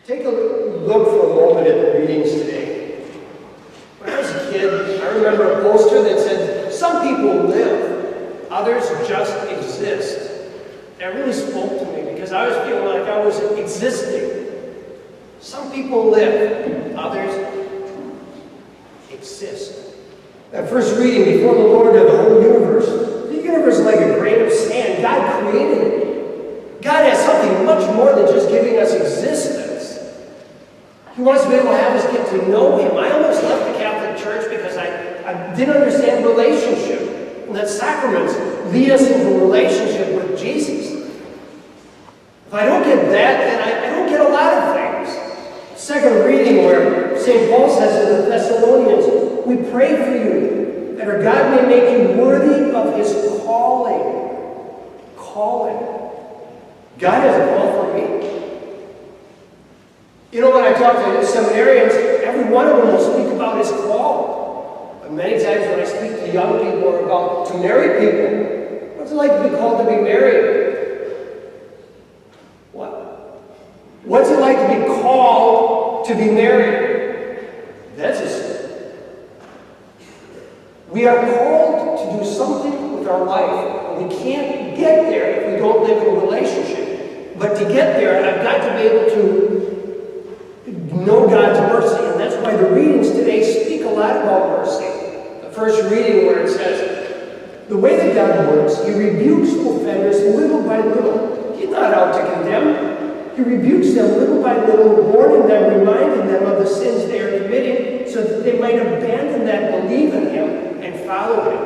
Take a look for a moment at the readings today. When I was a kid, I remember a poster that said, "Some people live, others just exist." That really spoke to me because I was feeling like I was existing. Some people live, others exist. That first reading, before the Lord of the whole universe. The universe is like a grain of sand. God created it. God has something much more than just giving us existence. He wants to be able to have us get to know Him. I almost left the Catholic Church because I didn't understand relationship. And that sacraments lead us into a relationship with Jesus. If I don't get that, then I don't get a lot of things. Second reading where St. Paul says to the Thessalonians, "We pray for you, that our God may make you worthy of His calling." Calling. God has a call for me. You know, when I talk to seminarians, every one of them will speak about his call. But many times when I speak to young people or about to marry people, what's it like to be called to be married? What? What's it like to be called to be married? That's a sin. We are called to do something with our life. We can't get there if we don't live in a relationship. But to get there, I've got to be able to know God's mercy, and that's why the readings today speak a lot about mercy. The first reading where it says, the way that God works, He rebukes offenders little by little. He's not out to condemn. He rebukes them little by little, warning them, reminding them of the sins they are committing, so that they might abandon that, believe in Him, and follow Him.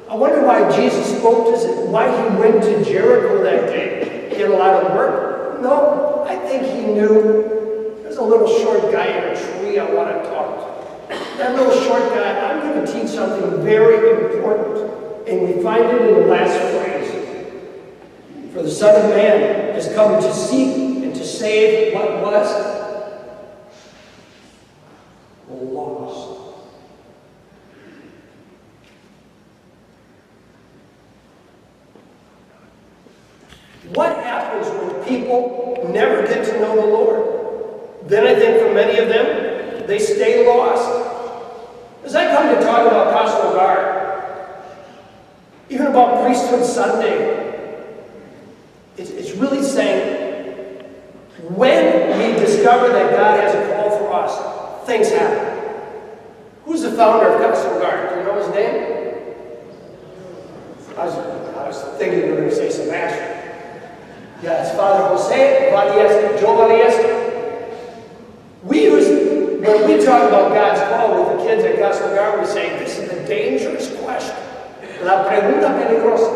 I wonder why Jesus spoke to us, why He went to Jericho that day. He had a lot of work? No, I think He knew there's a little short guy in a tree I want to talk to. That little short guy, I'm going to teach something very important. And we find it in the last phrase. For the Son of Man has come to seek and to save what was lost. What happens when people never get to know the Lord? Then I think for many of them, they stay lost. As I come to talk about Paschal Guard, even about Priesthood Sunday, it's really saying, when we discover that God has a call for us, things happen. Who's the founder of Paschal Guard? Do you know his name? I was thinking you were going to say Sebastian. Yeah, it's Father Jose Valleski, Joe Valleski. When we talk about God's call with the kids at Paschal Guard, we say, this is a dangerous question. La pregunta peligrosa.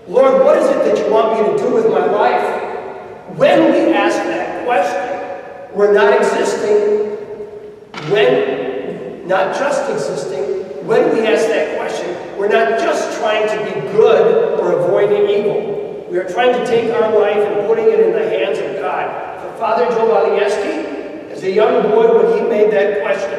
Lord, what is it that you want me to do with my life? When we ask that question, we're not existing. Not just existing. When we ask that question, we're not just trying to be good or avoiding evil. We are trying to take our life and putting it in the hands of God. For Father Joe Valleski, as a young boy, when he made that question,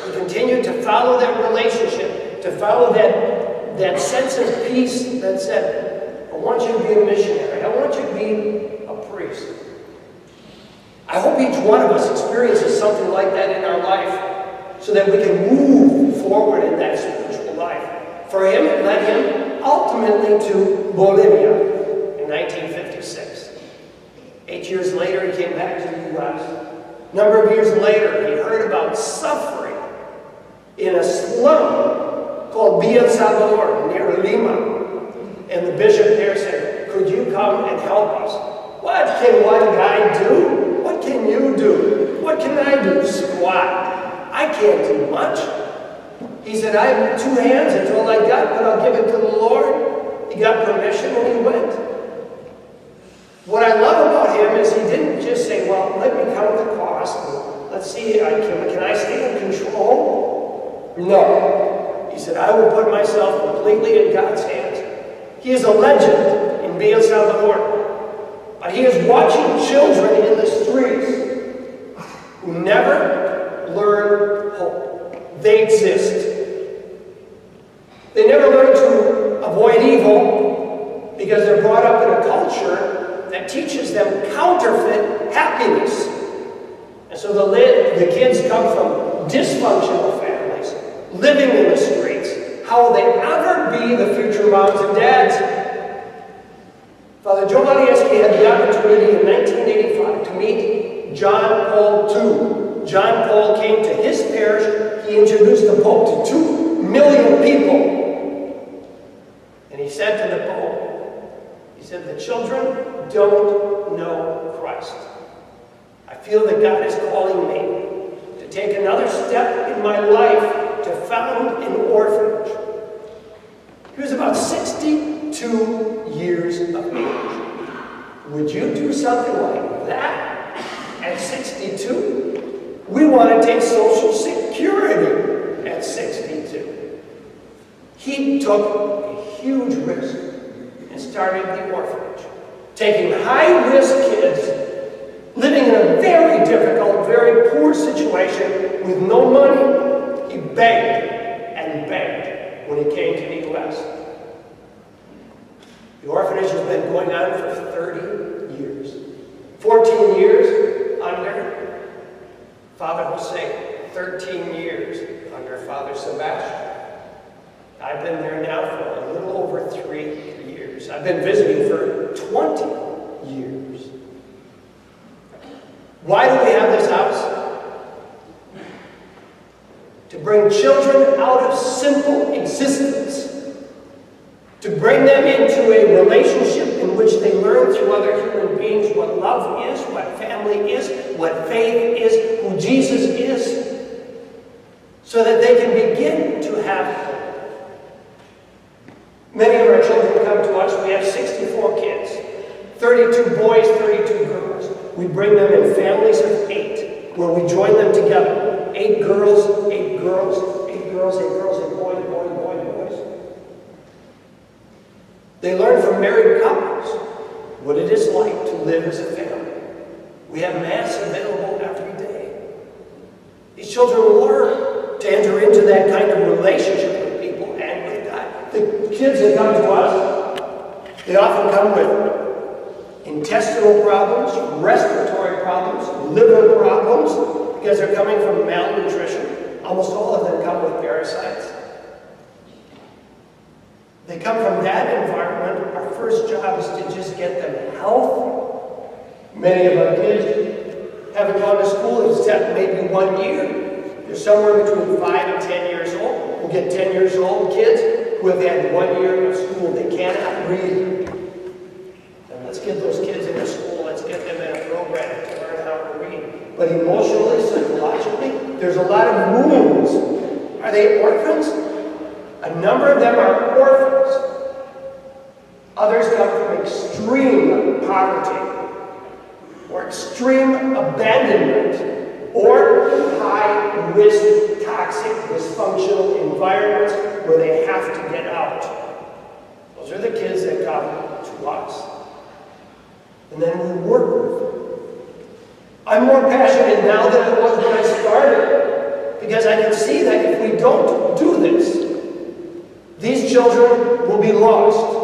he continued to follow that relationship, to follow that sense of peace that said, I want you to be a missionary. I want you to be a priest. I hope each one of us experiences something like that in our life so that we can move forward in that spiritual life. For him, it led him ultimately to Bolivia in 1956. 8 years later, he came back to the U.S. A number of years later, he heard about suffering in a slum called Villa El Salvador, near Lima. And the bishop there said, could you come and help us? What can one guy do? What can you do? What can I do? Squat. I can't do much. He said, I have 2 hands, that's all I got, but I'll give it to the Lord. He got permission and he went. What I love about him is he didn't just say, well, let me count the cost. Let's see, can I stay in control? No. He said, I will put myself completely in God's hands. He is a legend in Villa El Salvador. But he is watching children in the streets who never learn hope. They exist. They never learn to avoid evil because they're brought up in a culture that teaches them counterfeit happiness. And so the kids come from dysfunctional families, living in the streets. How will they ever be the future moms and dads? Father Joe Malieski had the opportunity in 1985 to meet John Paul II. John Paul came to his parish. He introduced the Pope to 2 million people. And he said to the Pope, he said, the children don't know Christ. I feel that God is calling me to take another step in my life to found an orphanage. He was about 62 years of age. Would you do something like that at 62? We want to take Social Security at 62. He took a huge risk and started the orphanage, taking high-risk kids living in a very difficult, very poor situation with no money. He begged and begged when he came to the U.S. The orphanage has been going on for 30 years. 14 years under Father Jose, 13 years under Father Sebastian. I've been there now for a little over 3 years. I've been visiting for 20 years. Why do we have this house? To bring children out of simple existence. To bring them into a relationship in which they learn through other human beings what love is, what family is, what faith is, who Jesus is, so that they can begin to have hope. Many of our children come to us. We have 64 kids, 32 boys, 32 girls. We bring them in families of 8, where we join them together. 8 girls, 8 girls, 8 girls, 8 girls, 8 boys, boys, boys, boys. They learn from married couples what it is like to live as a family. We have Mass available every day. These children will learn to enter into that kind of relationship with people and with God. The kids that come to us, they often come with intestinal problems, respiratory problems, liver problems, because they're coming from malnutrition. Almost all of them come with parasites. They come from that environment. Our first job is to just get them healthy. Many of our kids haven't gone to school except maybe 1 year. They're somewhere between 5 and 10 years old. We'll get 10 years old kids who have had 1 year of school. They cannot read. Let's get those kids into school. Let's get them in a program to learn how to read. But emotionally, psychologically, there's a lot of wounds. Are they orphans? A number of them are orphans. Others come from extreme poverty, or extreme abandonment, or high-risk, toxic, dysfunctional environments where they have to get out. Those are the kids that come to us. And then we work with them. I'm more passionate now than I was when I started, because I can see that if we don't do this, these children will be lost.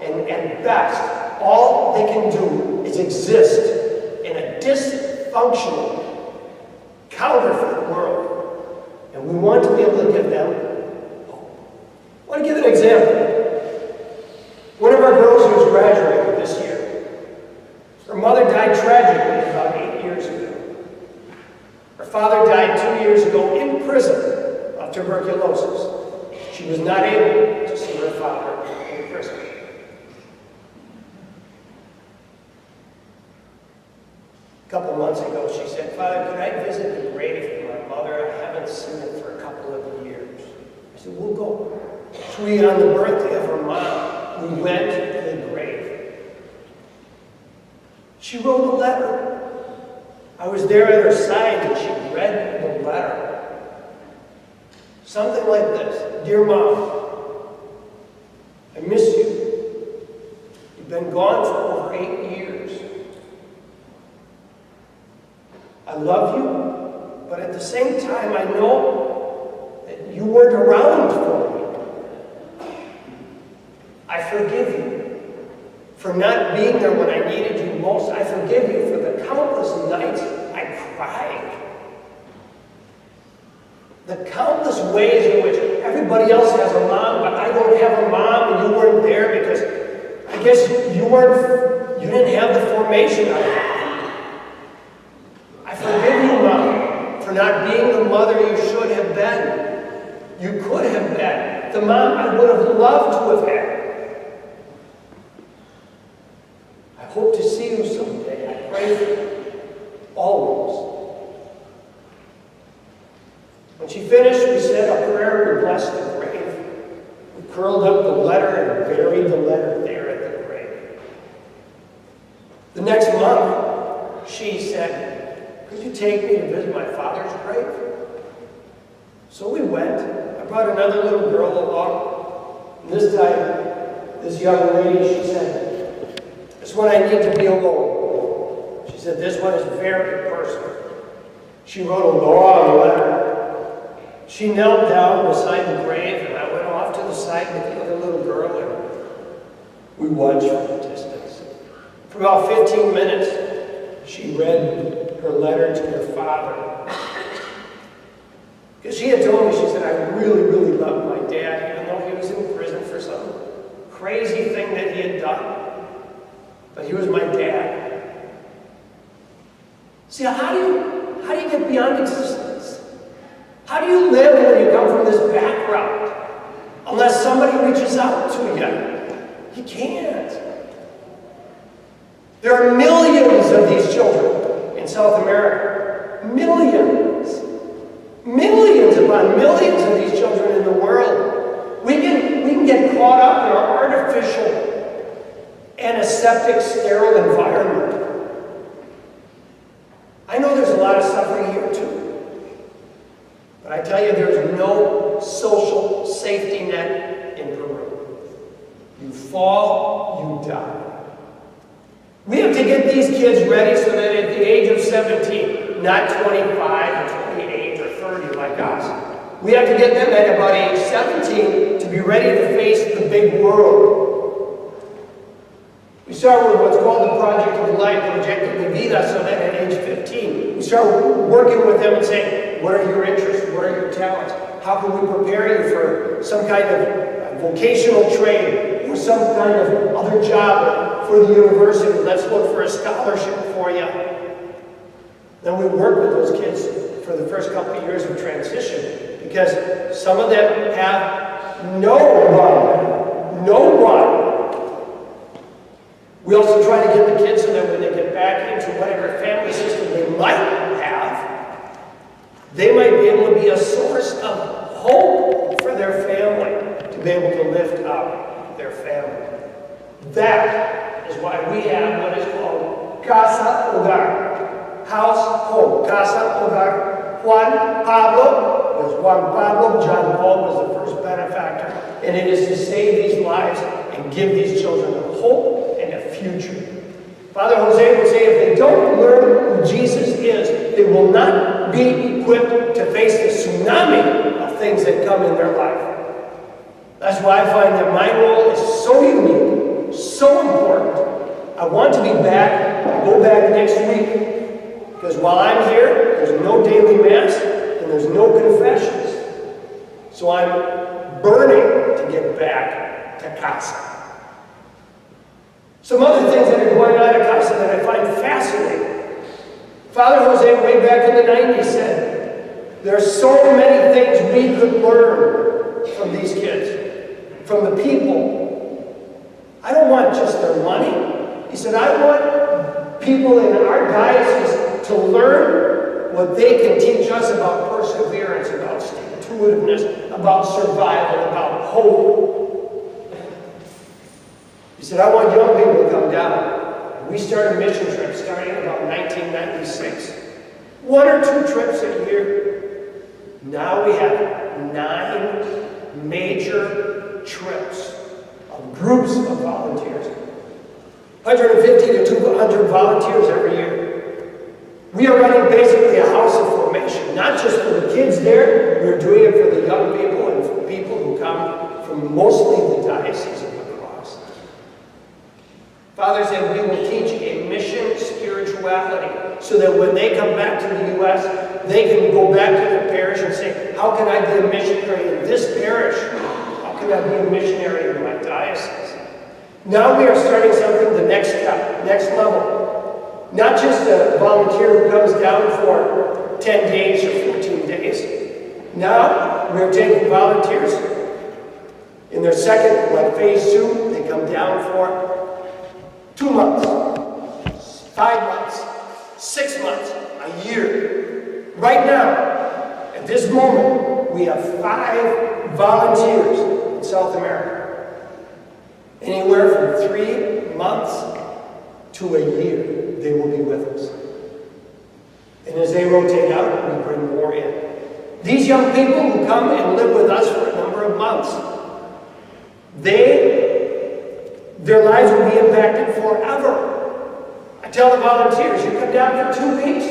And at best, all they can do is exist in a dysfunctional, counterfeit world. And we want to be able to give them hope. I want to give an example. One of our girls who is graduating this year, her mother died tragically about 8 years ago. Her father died 2 years ago in prison of tuberculosis. She was not able to see her father in prison. A couple months ago, she said, Father, could I visit the grave of my mother? I haven't seen it for a couple of years. I said, we'll go. So we, on the birthday of her mom, we went to the grave. She wrote a letter. I was there at her side and she read the letter. Something like this. Dear Mom, I miss you. You've been gone for over 8 years. I love you, but at the same time I know that you weren't around for me. I forgive you for for not being there when I needed you most. I forgive you for the countless nights I cried. The countless ways in which everybody else has a mom, but I don't have a mom, and you weren't there because I guess you didn't have the formation I had. I forgive you, Mom, for not being the mother you should have been. You could have been the mom I would have loved to have had. I hope to see you someday. I pray for you. Always. When she finished, we said a prayer, we blessed the grave. We curled up the letter and buried the letter there at the grave. The next month, she said, could you take me to visit my father's grave? So we went. I brought another little girl along. And this time, this young lady, she said, this one I need to be alone. She said, this one is very personal. She wrote a long letter. She knelt down beside the grave, and I went off to the side with the other little girl, and we watched from a distance. For about 15 minutes, she read her letter to her father. Because she had told me, she said, I really, really loved my dad, even though he was in prison for some crazy thing that he had done. But he was my dad. See, how do you get beyond existence? How do you live when you come from this background? Unless somebody reaches out to you. You can't. There are millions of these children in South America. Millions. Millions upon millions of these children in the world. We can get caught up in our artificial, antiseptic, sterile environment. I know there's a lot of suffering here too. But I tell you, there's no social safety net in Peru. You fall, you die. We have to get these kids ready so that at the age of 17, not 25 or 28 or 30 like us, we have to get them at about age 17 to be ready to face the big world. We start with what's called the Project of Life, Proyecto de Vida, so that at age 15, we start working with them and saying, what are your interests? What are your talents? How can we prepare you for some kind of vocational trade or some kind of other job for the university? Let's look for a scholarship for you. Then we work with those kids for the first couple of years of transition because some of them have no one. We also try to get the kids so that when they get back into whatever family system they might have, they might be able to be a source of hope for their family, to be able to lift up their family. That is why we have what is called Casa Hogar, house, home. Casa Hogar. Juan Pablo was Juan Pablo. John Paul was the first benefactor. And it is to save these lives and give these children a hope and a future. Father Jose would say if they don't learn who Jesus is, they will not be equipped to face the tsunami of things that come in their life. That's why I find that my role is so unique, so important. I want to be back. I go back next week because while I'm here, there's no daily mass and there's no confessions. So I'm burning to get back to Casa. Some other things that are going on at Casa that I find fascinating. Father Jose, way back in the 90s, said, there are so many things we could learn from these kids, from the people. I don't want just their money. He said, I want people in our diocese to learn what they can teach us about perseverance, about stick-to-itiveness, about survival, about hope. He said, I want young people to come down. We started mission trips starting about 1996. 1 or 2 trips a year. Now we have 9 major trips of groups of volunteers. 150 to 200 volunteers every year. We are running basically a house of formation, not just for the kids there. We're doing it for the young people and for people who come from mostly the Diocese of La Crosse. Father said, we will teach a mission spirituality so that when they come back to the U.S., they can go back to their parish and say, how can I be a missionary in this parish? How can I be a missionary in my diocese? Now we are starting something, the next step, next level. Not just a volunteer who comes down for 10 days or 14 days. Now we're taking volunteers in their second, like phase 2, they come down for 2 months, 5 months, 6 months, a year. Right now, at this moment, we have 5 volunteers in South America. Anywhere from 3 months to a year, they will be with us. And as they rotate out, we bring more in. These young people who come and live with us for a number of months, their lives will be impacted forever. I tell the volunteers, you come down for 2 weeks,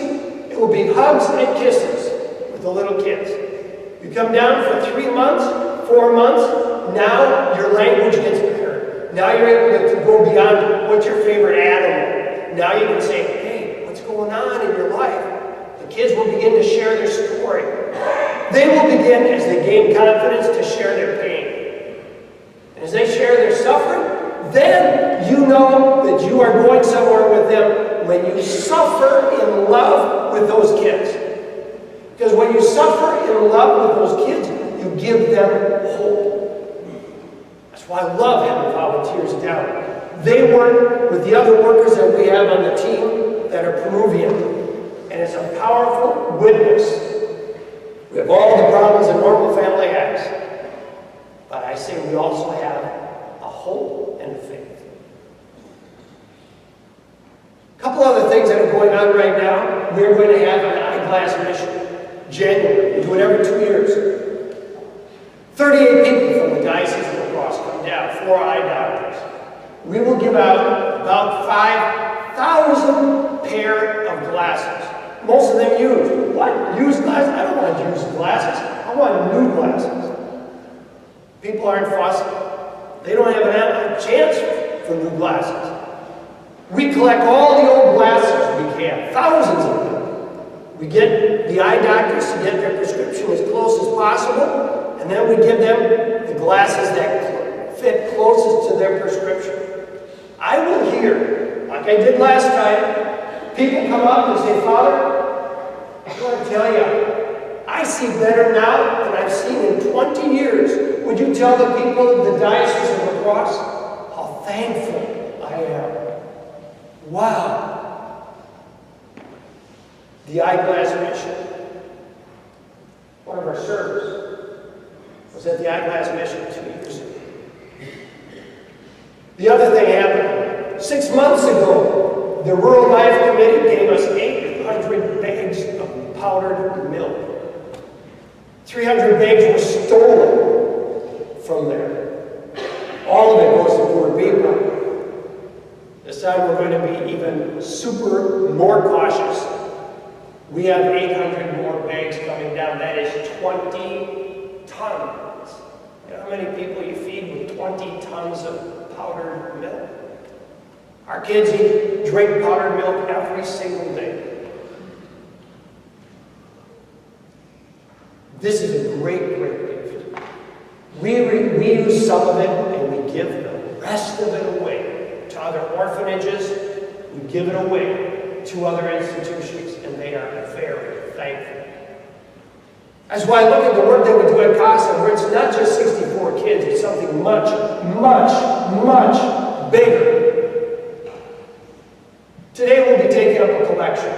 it will be hugs and kisses with the little kids. You come down for 3 months, 4 months, now your language gets better. Now you're able to go beyond what's your favorite animal. Now you can say, hey, what's going on in your life? The kids will begin to share their story. They will begin, as they gain confidence, to share their pain. And as they share their suffering, then you know that you are going somewhere with them when you suffer in love with those kids. Because when you suffer in love with those kids, you give them hope. That's why I love having volunteers down. They work with the other workers that we have on the team that are Peruvian. And it's a powerful witness. We have all the problems a normal family has. But I say we also have a hope and a faith. A couple other things that are going on right now. We're going to have an eyeglass mission. January. We do it every 2 years. 38 people from the Diocese of La Crosse come down, 4 eye doctors. We will give out about 5,000 pair of glasses. Most of them used. What? Used glasses? I don't want used glasses. I want new glasses. People aren't fussy. They don't have a chance for new glasses. We collect all the old glasses we can, thousands of them. We get the eye doctors to get their prescription as close as possible, and then we give them the glasses that fit closest to their prescription. I will hear, like I did last time, people come up and say, Father, I want to tell you, I see better now than I've seen in 20 years. Would you tell the people of the Diocese of La Crosse how thankful I am? Wow. The eyeglass mission. One of our servers was at the eyeglass mission 2 years ago. The other thing happened 6 months ago. The Rural Life Committee gave us 800 bags of powdered milk. 300 bags were stolen from there. All of it goes to poor people. This time we're going to be even more cautious. We have 800 more bags coming down. That is 20 tons. You know how many people you feed with 20 tons of powdered milk? Our kids drink powdered milk every single day. This is a great, great gift. We use some of it and we give the rest of it away to other orphanages. We give it away to other institutions, and they are very thankful. That's why I look at the work that we do at CASA, where it's not just 64 kids, it's something much, much, much bigger. Today we'll be taking up a collection.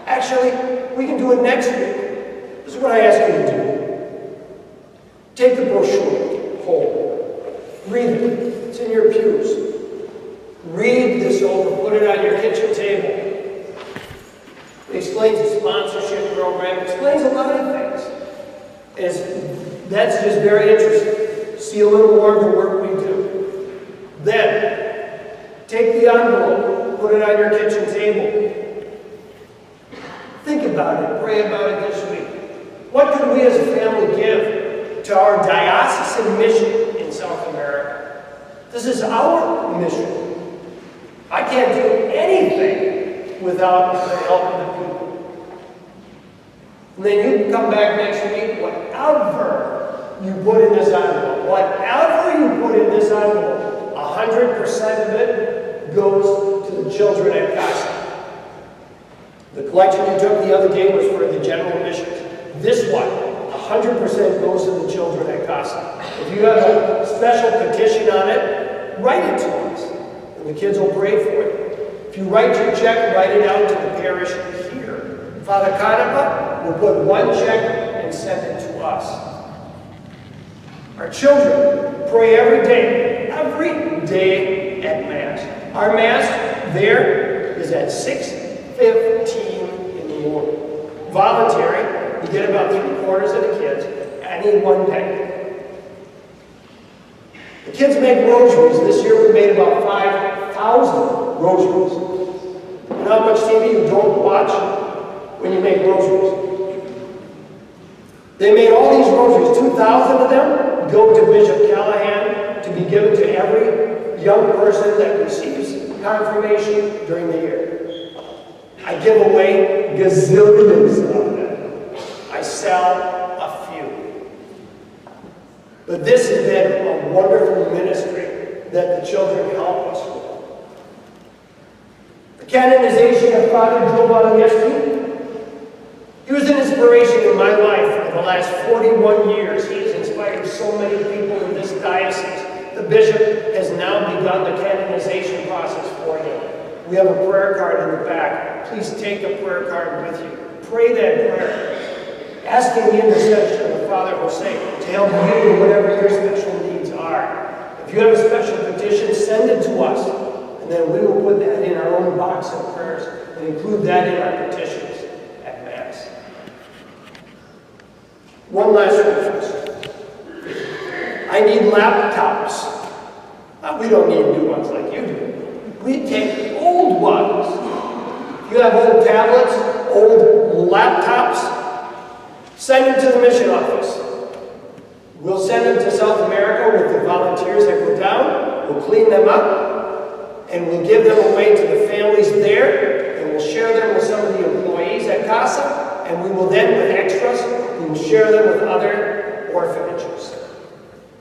Actually, we can do it next week. This is what I ask you to do. Take the brochure home. Read it. It's in your pews. Read this over. Put it on your kitchen table. It explains the sponsorship program. It explains a lot of things. That's just very interesting. See a little more of the work we do. Then, take the envelope. Put it on your kitchen table. Think about it. Pray about it this week. What could we as a family give to our diocesan mission in South America? This is our mission. I can't do anything without the help of the people. And then you come back next week, whatever you put in this envelope, 100% of it goes to the children at CASA. The collection you took the other day was for the general missions. This one, 100% goes to the children at CASA. If you have a special petition on it, write it to us, and the kids will pray for it. If you write your check, write it out to the parish here. Father Canepa will put one check and send it to us. Our children pray every day at Mass. Our Mass there is at 6:15 in the morning. Voluntary, you get about 3/4 of the kids any one day. The kids make rosaries. This year we made about 5,000 rosaries. You know how much TV you don't watch when you make rosaries? They made all these rosaries. 2,000 of them go to Bishop Callahan to be given to every young person that receives confirmation during the year. I give away gazillions of them. I sell a few. But this has been a wonderful ministry that the children help us with. The canonization of Father Joe Valieschi, he was an inspiration in my life for the last 41 years. He has inspired so many people in this diocese. The bishop has now begun the canonization process for him. We have a prayer card in the back. Please take a prayer card with you. Pray that prayer, asking the intercession of Father Jose to help you in whatever your special needs are. If you have a special petition, send it to us, and then we will put that in our own box of prayers and include that in our petitions at Mass. One last request. I need laptops. We don't need new ones like you do. We take old ones. If you have old tablets, old laptops, send them to the mission office. We'll send them to South America with the volunteers that go down. We'll clean them up, and we'll give them away to the families there, and we'll share them with some of the employees at CASA, and we will then, with extras, we will share them with other orphanages.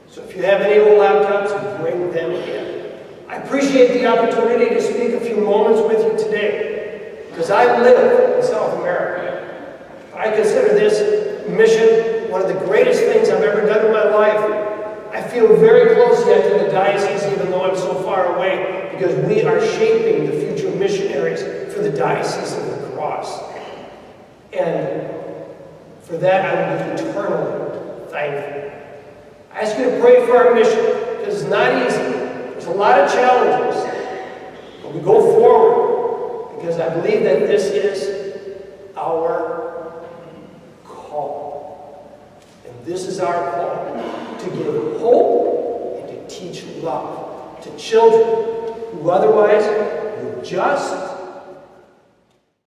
So if you have any old laptops, bring them in. I appreciate the opportunity to speak a few moments with you today, because I live in South America. I consider this mission one of the greatest things I've ever done in my life. I feel very close yet to the diocese, even though I'm so far away, because we are shaping the future missionaries for the Diocese of the Cross. And for that, I will be eternally thankful. I ask you to pray for our mission, because it's not easy. There's a lot of challenges, but we go forward, because I believe that this is our call. And this is our call, to give hope and to teach love to children who otherwise would just